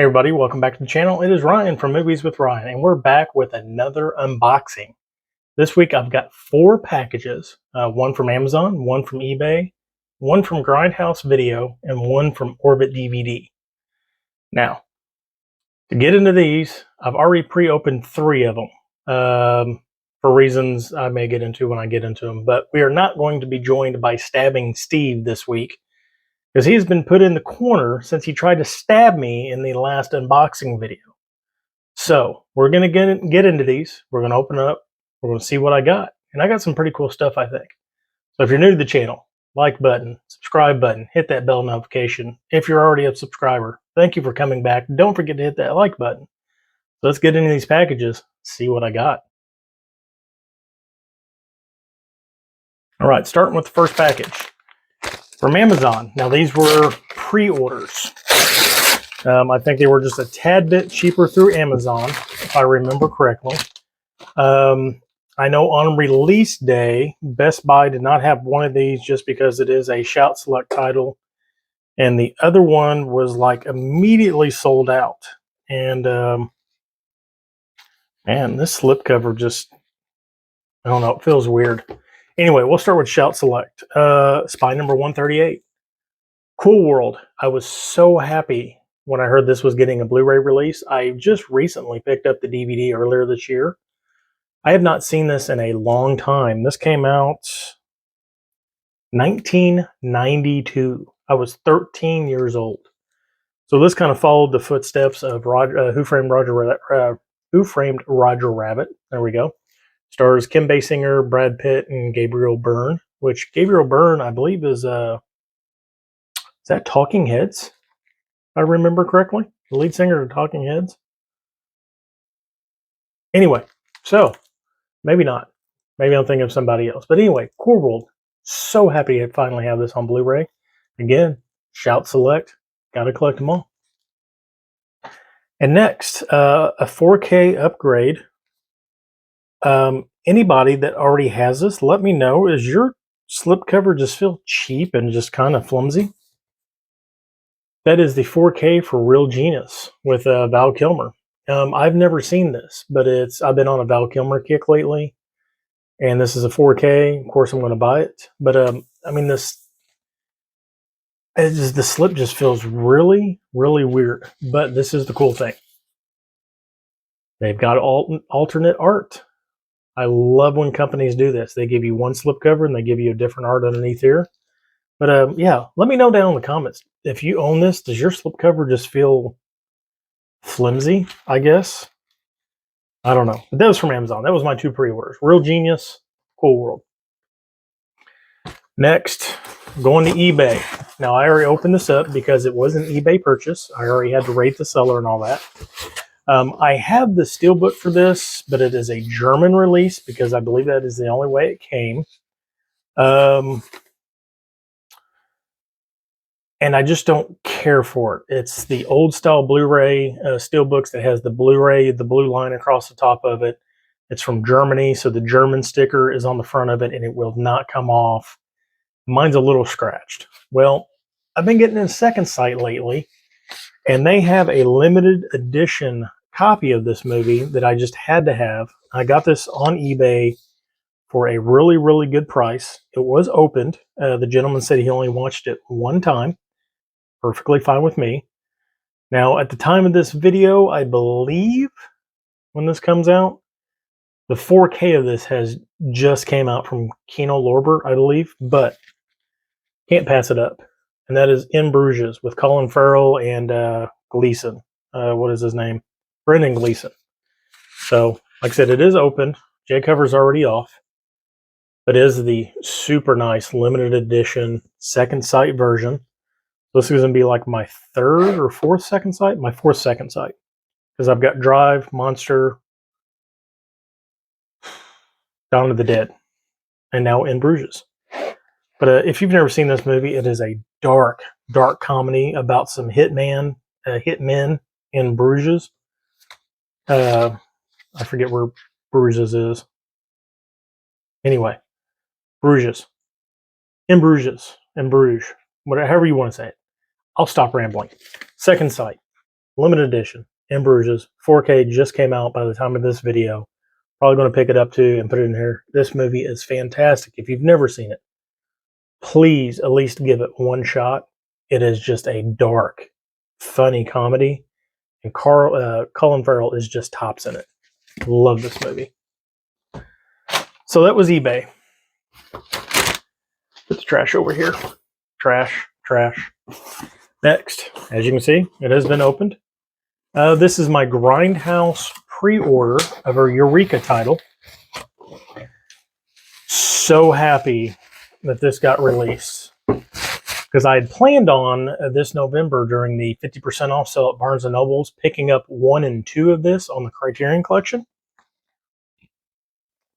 Hey everybody, welcome back to the channel. It is Ryan from Movies with Ryan, and we're back with another unboxing. This week I've got 4 packages, one from Amazon, one from eBay, one from Grindhouse Video, and one from Orbit DVD. Now, to get into these, I've already pre-opened 3 of them, for reasons I may get into when I get into them, but we are not going to be joined by Stabbing Steve this week, because he's been put in the corner since he tried to stab me in the last unboxing video. So we're going to get into these. We're going to open it up. We're going to see what I got. And I got some pretty cool stuff, I think. So if you're new to the channel, like button, subscribe button, hit that bell notification. If you're already a subscriber, thank you for coming back. Don't forget to hit that like button. So let's get into these packages, see what I got. All right, starting with the first package from Amazon. Now these were pre-orders. I think they were just a tad bit cheaper through Amazon, if I remember correctly. I know on release day, Best Buy did not have one of these just because it is a Shout Select title. And the other one was like immediately sold out. And man, this slipcover just, I don't know, it feels weird. Anyway, we'll start with Shout Select. Spy number 138. Cool World. I was so happy when I heard this was getting a Blu-ray release. I just recently picked up the DVD earlier this year. I have not seen this in a long time. This came out 1992. I was 13 years old. So this kind of followed the footsteps of Who Framed Roger Rabbit. There we go. Stars Kim Basinger, Brad Pitt, and Gabriel Byrne, which Gabriel Byrne, I believe, is that Talking Heads, if I remember correctly? The lead singer of Talking Heads? Anyway, so, maybe not. Maybe I'm thinking of somebody else. But anyway, Cool World. So happy to finally have this on Blu-ray. Again, Shout Select. Gotta collect them all. And next, a 4K upgrade. Anybody that already has this, let me know. Does your slipcover just feel cheap and just kind of flimsy? That is the 4K for Real Genius with Val Kilmer. I've never seen this, but I've been on a Val Kilmer kick lately, and this is a 4K. Of course, I'm going to buy it. But I mean, the slip just feels really, really weird. But this is the cool thing. They've got alternate art. I love when companies do this. They give you one slipcover and they give you a different art underneath here. But yeah, let me know down in the comments. If you own this, does your slipcover just feel flimsy, I guess? I don't know. But that was from Amazon. That was my 2 pre-orders. Real Genius, Cool World. Next, going to eBay. Now, I already opened this up because it was an eBay purchase. I already had to rate the seller and all that. I have the steelbook for this, but it is a German release because I believe that is the only way it came. And I just don't care for it. It's the old style Blu-ray steelbooks that has the Blu-ray, the blue line across the top of it. It's from Germany, so the German sticker is on the front of it and it will not come off. Mine's a little scratched. Well, I've been getting a second sight lately, and they have a limited edition copy of this movie that I just had to have. I got this on eBay for a really, really good price. It was opened. The gentleman said he only watched it one time. Perfectly fine with me. Now, at the time of this video, I believe when this comes out, the 4K of this has just came out from Kino Lorber, I believe, but can't pass it up. And that is In Bruges with Colin Farrell and Gleeson. What is his name? Brendan Gleeson. So, like I said, it is open. J cover's already off. But it is the super nice limited edition second sight version. This is going to be like my 3rd or 4th second sight? My 4th second sight. Because I've got Drive, Monster, Dawn of the Dead, and now In Bruges. But if you've never seen this movie, it is a dark, dark comedy about some hitmen in Bruges. I forget where Bruges is. Anyway, Bruges. In Bruges. In Bruges. Whatever you want to say it. I'll stop rambling. Second sight. limited edition in Bruges. 4K just came out by the time of this video. Probably going to pick it up too and put it in here. This movie is fantastic. If you've never seen it, please at least give it one shot. It is just a dark, funny comedy, and Colin Farrell is just tops in it. Love this movie. So that was eBay. Put the trash over here. Trash. Next, as you can see, it has been opened. This is my Grindhouse pre-order of a Eureka title. So happy that this got released, because I had planned on this November during the 50% off sale at Barnes & Noble's picking up 1 and 2 of this on the Criterion Collection.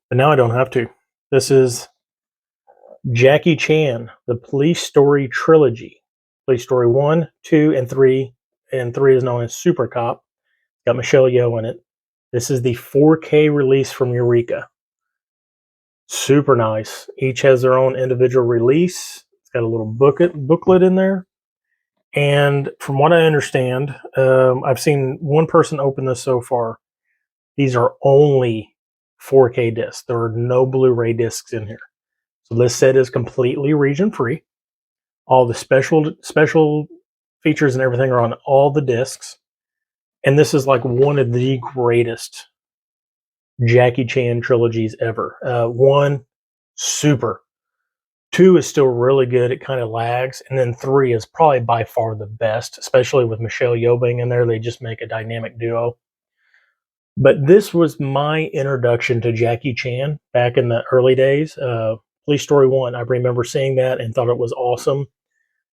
But now I don't have to. This is Jackie Chan, the Police Story Trilogy. Police Story 1, 2, and 3. And 3 is known as Super Cop. Got Michelle Yeoh in it. This is the 4K release from Eureka. Super nice. Each has their own individual release. It's got a little booklet in there. And from what I understand, I've seen one person open this so far. These are only 4K discs. There are no Blu-ray discs in here. So this set is completely region-free. All the special features and everything are on all the discs. And this is like one of the greatest Jackie Chan trilogies ever. 1, super. 2 is still really good. It kind of lags. And then 3 is probably by far the best, especially with Michelle Yeoh being in there. They just make a dynamic duo. But this was my introduction to Jackie Chan back in the early days. Police Story 1, I remember seeing that and thought it was awesome.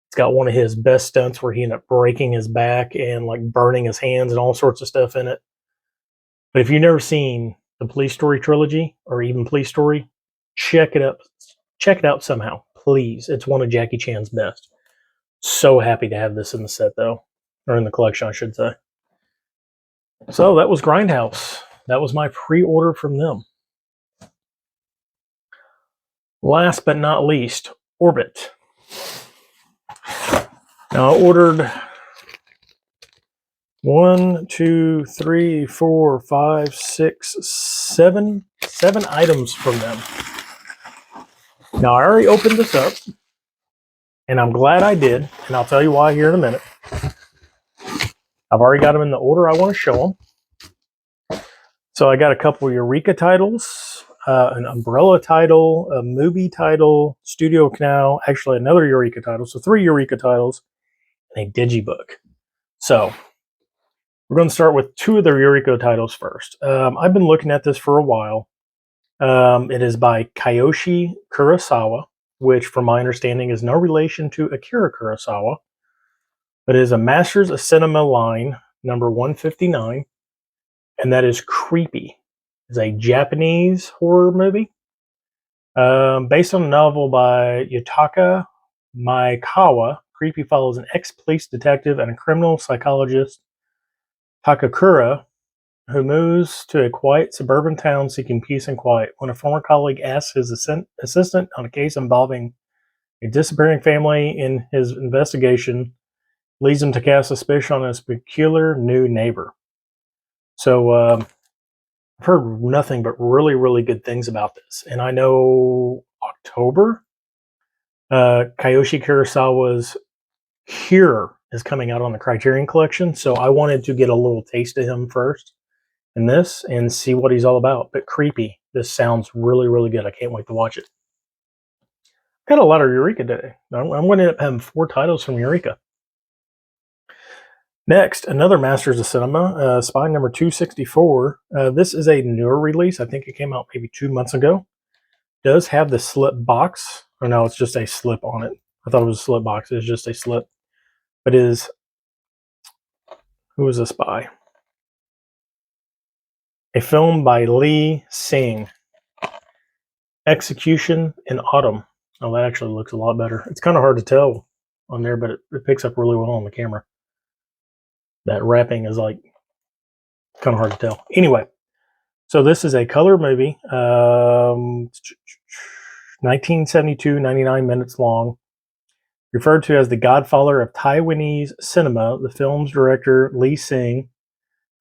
It's got one of his best stunts where he ended up breaking his back and like burning his hands and all sorts of stuff in it. But if you've never seen the Police Story trilogy or even Police Story, check it up. Check it out somehow, please. It's one of Jackie Chan's best. So happy to have this in the set though, or in the collection, I should say. So that was Grindhouse. That was my pre-order from them. Last but not least, Orbit. Now I ordered 1, 2, 3, 4, 5, 6, 7 items from them. Now I already opened this up, and I'm glad I did, and I'll tell you why here in a minute. I've already got them in the order I want to show them. So I got a couple of Eureka titles, an Umbrella title, a movie title, Studio Canal, actually another Eureka title, so 3 Eureka titles, and a digibook. So we're going to start with 2 of the Eureka titles first. I've been looking at this for a while. It is by Kiyoshi Kurosawa, which from my understanding is no relation to Akira Kurosawa, but it is a Masters of Cinema line, number 159, and that is Creepy. It's a Japanese horror movie based on a novel by Yutaka Maekawa. Creepy follows an ex-police detective and a criminal psychologist, Takakura, who moves to a quiet suburban town seeking peace and quiet. When a former colleague asks his assistant on a case involving a disappearing family in his investigation, leads him to cast suspicion on his peculiar new neighbor. So I've heard nothing but really, really good things about this. And I know October, Kiyoshi Kurosawa's Cure is coming out on the Criterion Collection. So I wanted to get a little taste of him first in this and see what he's all about. But Creepy, this sounds really, really good. I can't wait to watch it. Got a lot of Eureka today. I'm going to end up having 4 titles from Eureka. Next, another Masters of Cinema, Spy number 264. This is a newer release. I think it came out maybe 2 months ago. Does have the slip box. Or no, it's just a slip on it. I thought it was a slip box. It's just a slip. But it is, who is this by? A film by Lee Sing. Execution in Autumn. Oh, that actually looks a lot better. It's kind of hard to tell on there, but it picks up really well on the camera. That wrapping is like kind of hard to tell. Anyway, so this is a color movie. 1972, 99 minutes long. Referred to as the godfather of Taiwanese cinema, the film's director Lee Sing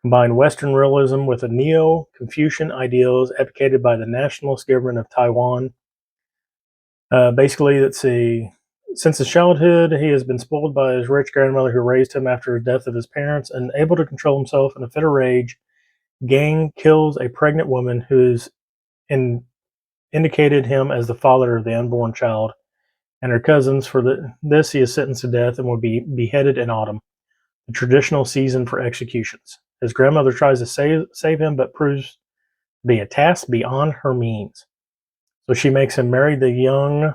combined Western realism with the Neo-Confucian ideals advocated by the nationalist government of Taiwan. Basically, let's see. Since his childhood, he has been spoiled by his rich grandmother who raised him after the death of his parents. And able to control himself in a fit of rage, Gang kills a pregnant woman who is indicated him as the father of the unborn child and her cousins. For this, he is sentenced to death and will be beheaded in autumn, the traditional season for executions. His grandmother tries to save him, but proves to be a task beyond her means. So she makes him marry the young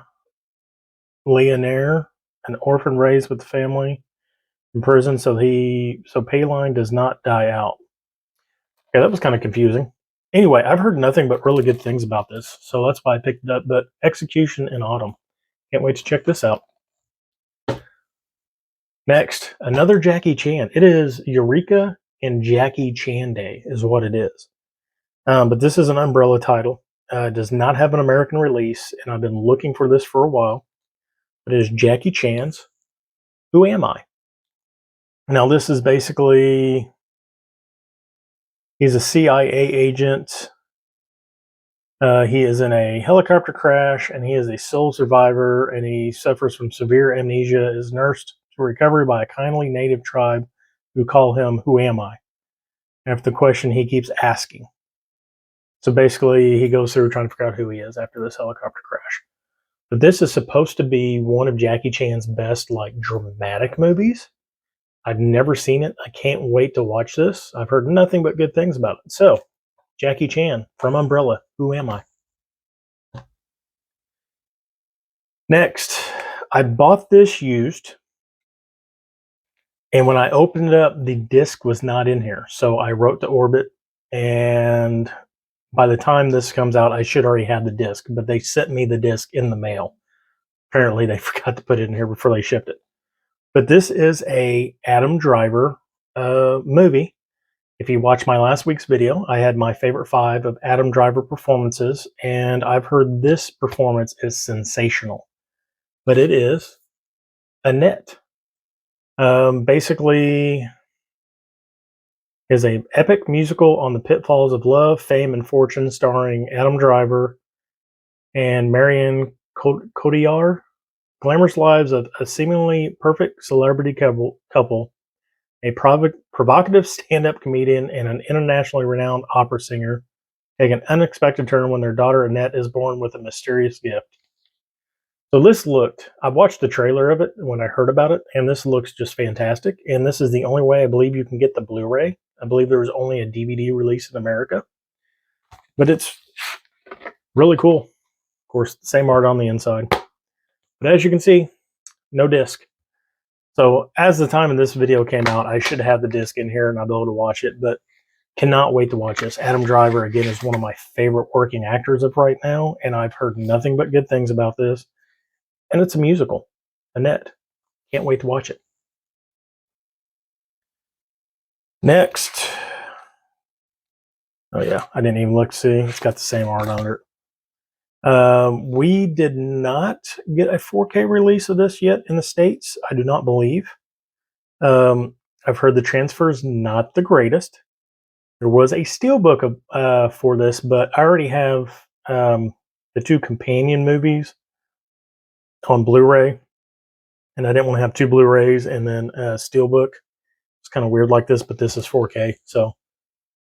Leonere, an orphan raised with the family in prison, so Paline does not die out. Okay, that was kind of confusing. Anyway, I've heard nothing but really good things about this, so that's why I picked it up. But Execution in Autumn. Can't wait to check this out. Next, another Jackie Chan. It is Eureka and Jackie Chan Day is what it is. But this is an umbrella title. It does not have an American release, and I've been looking for this for a while. It is Jackie Chan's Who Am I? Now, this is basically, he's a CIA agent. He is in a helicopter crash, and he is a sole survivor, and he suffers from severe amnesia, is nursed to recovery by a kindly native tribe who call him Who Am I? After the question he keeps asking. So basically, he goes through trying to figure out who he is after this helicopter crash. But this is supposed to be one of Jackie Chan's best, like, dramatic movies. I've never seen it. I can't wait to watch this. I've heard nothing but good things about it. So, Jackie Chan from Umbrella, Who Am I? Next, I bought this used, and when I opened it up, the disc was not in here. So I wrote to Orbit, and by the time this comes out, I should already have the disc, but they sent me the disc in the mail. Apparently, they forgot to put it in here before they shipped it. But this is a Adam Driver movie. If you watch my last week's video, I had my favorite 5 of Adam Driver performances, and I've heard this performance is sensational. But it is Annette. Basically, is an epic musical on the pitfalls of love, fame, and fortune, starring Adam Driver and Marion Cotillard. Glamorous lives of a seemingly perfect celebrity couple, a provocative stand-up comedian, and an internationally renowned opera singer take an unexpected turn when their daughter Annette is born with a mysterious gift. So this I watched the trailer of it when I heard about it, and this looks just fantastic. And this is the only way I believe you can get the Blu-ray. I believe there was only a DVD release in America. But it's really cool. Of course, the same art on the inside. But as you can see, no disc. So as the time of this video came out, I should have the disc in here and I'll be able to watch it, but cannot wait to watch this. Adam Driver, again, is one of my favorite working actors of right now, and I've heard nothing but good things about this. And it's a musical. Annette. Can't wait to watch it. Next. Oh yeah, I didn't even look to see. It's got the same art on it. We did not get a 4K release of this yet in the States. I do not believe. I've heard the transfer is not the greatest. There was a steelbook for this, but I already have the 2 companion movies on Blu-ray, and I didn't want to have 2 Blu-rays and then a steelbook. It's kind of weird like this, but this is 4K. So,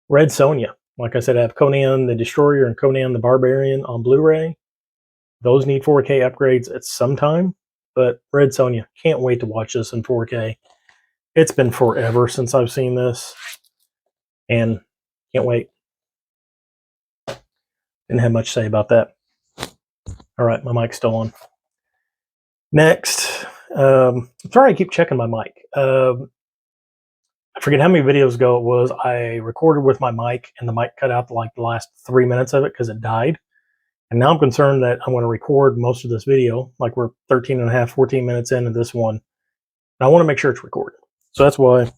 Red Sonja. Like I said, I have Conan the Destroyer and Conan the Barbarian on Blu-ray. Those need 4K upgrades at some time, but Red Sonja, can't wait to watch this in 4K. It's been forever since I've seen this, and can't wait. Didn't have much to say about that. All right, my mic's still on. Next, sorry I keep checking my mic. I forget how many videos ago it was. I recorded with my mic, and the mic cut out like the last 3 minutes of it because it died. And now I'm concerned that I'm going to record most of this video, like we're 13 and a half, 14 minutes into this one. And I want to make sure it's recorded. So that's why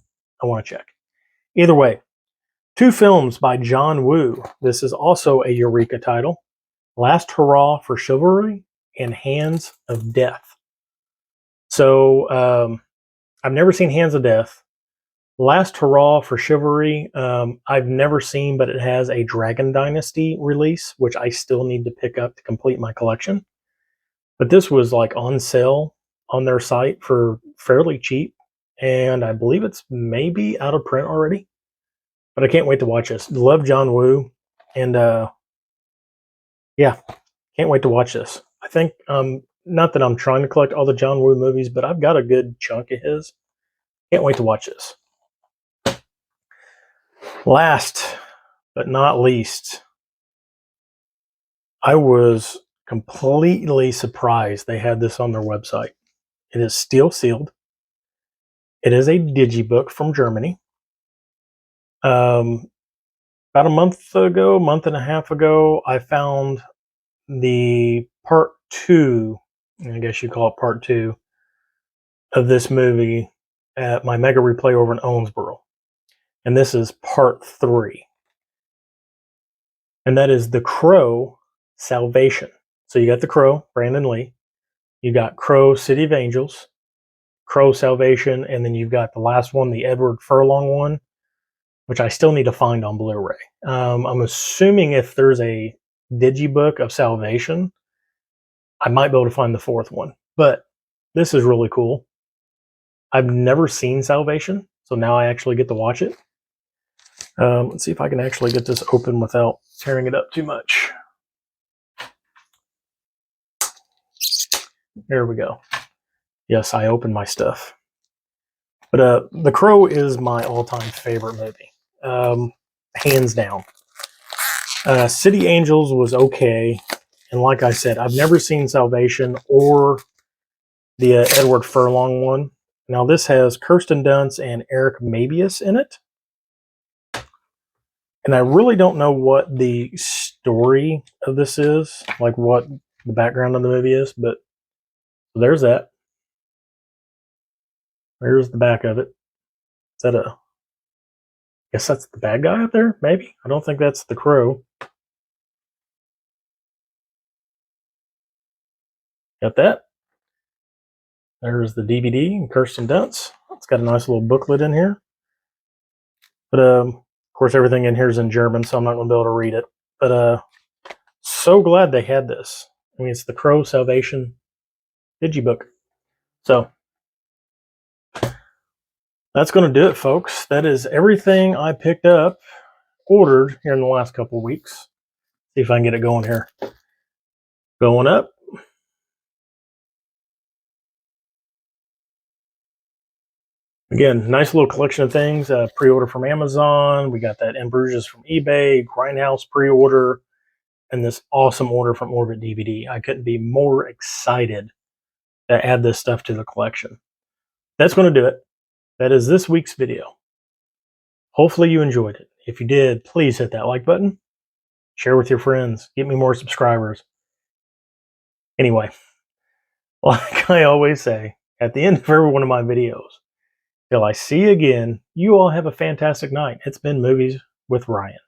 I want to check. Either way, 2 films by John Woo. This is also a Eureka title. Last Hurrah for Chivalry and Hands of Death. So I've never seen Hands of Death. Last Hurrah for Chivalry, I've never seen, but it has a Dragon Dynasty release, which I still need to pick up to complete my collection. But this was like on sale on their site for fairly cheap, and I believe it's maybe out of print already. But I can't wait to watch this. Love John Woo, and yeah, can't wait to watch this. I think not that I'm trying to collect all the John Woo movies, but I've got a good chunk of his. Can't wait to watch this. Last but not least, I was completely surprised they had this on their website. It is still sealed. It is a digibook from Germany. About a month and a half ago, I found the part 2, I guess you call it part 2, of this movie at my Mega Replay over in Owensboro. And this is part 3. And that is The Crow Salvation. So you got The Crow, Brandon Lee. You got Crow, City of Angels, Crow Salvation, and then you've got the last one, the Edward Furlong one, which I still need to find on Blu-ray. I'm assuming if there's a digibook of Salvation, I might be able to find the 4th one. But this is really cool. I've never seen Salvation, so now I actually get to watch it. Let's see if I can actually get this open without tearing it up too much. There we go. Yes, I opened my stuff. But The Crow is my all-time favorite movie. Hands down. City Angels was okay. And like I said, I've never seen Salvation or the Edward Furlong one. Now this has Kirsten Dunst and Eric Mabius in it. And I really don't know what the story of this is, like what the background of the movie is, but there's that. There's the back of it. Is that I guess that's the bad guy up there, maybe? I don't think that's the Crow. Got that. There's the DVD and Kirsten Dunst. It's got a nice little booklet in here. But of course, everything in here is in German, so I'm not going to be able to read it. But so glad they had this. I mean, it's the Crow Salvation digibook. So that's going to do it, folks. That is everything I picked up, ordered here in the last couple of weeks. See if I can get it going here. Going up. Again, nice little collection of things. Pre-order from Amazon. We got that In Bruges from eBay, Grindhouse pre-order, and this awesome order from Orbit DVD. I couldn't be more excited to add this stuff to the collection. That's going to do it. That is this week's video. Hopefully you enjoyed it. If you did, please hit that like button. Share with your friends. Get me more subscribers. Anyway, like I always say, at the end of every one of my videos, till I see you again, you all have a fantastic night. It's been Movies with Ryan.